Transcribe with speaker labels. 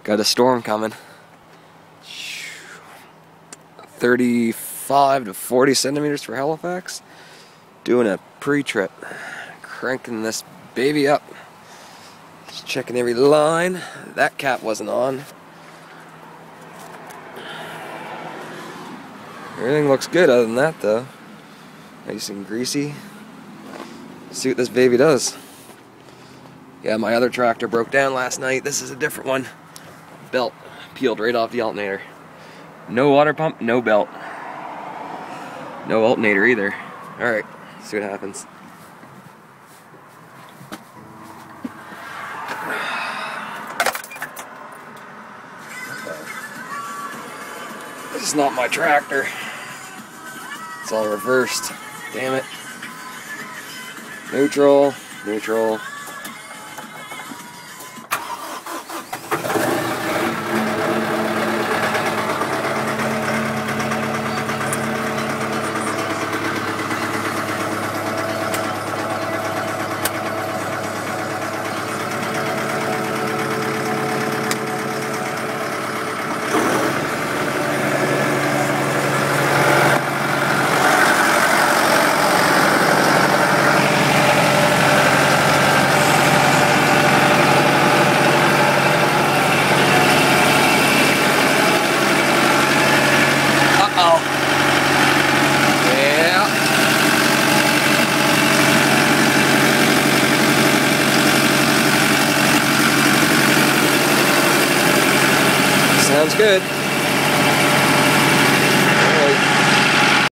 Speaker 1: Got a storm coming. 35 to 40 centimeters for Halifax. Doing a pre-trip. Cranking this baby up. Just checking every line. That cap wasn't on. Everything looks good other than that though. Nice and greasy. See what this baby does. Yeah, my other tractor broke down last night. This is a different one. Belt peeled right off the alternator. No water pump, no belt. No alternator either. Alright, see what happens. This is not my tractor. It's all reversed. Damn it. Neutral, neutral. Sounds good.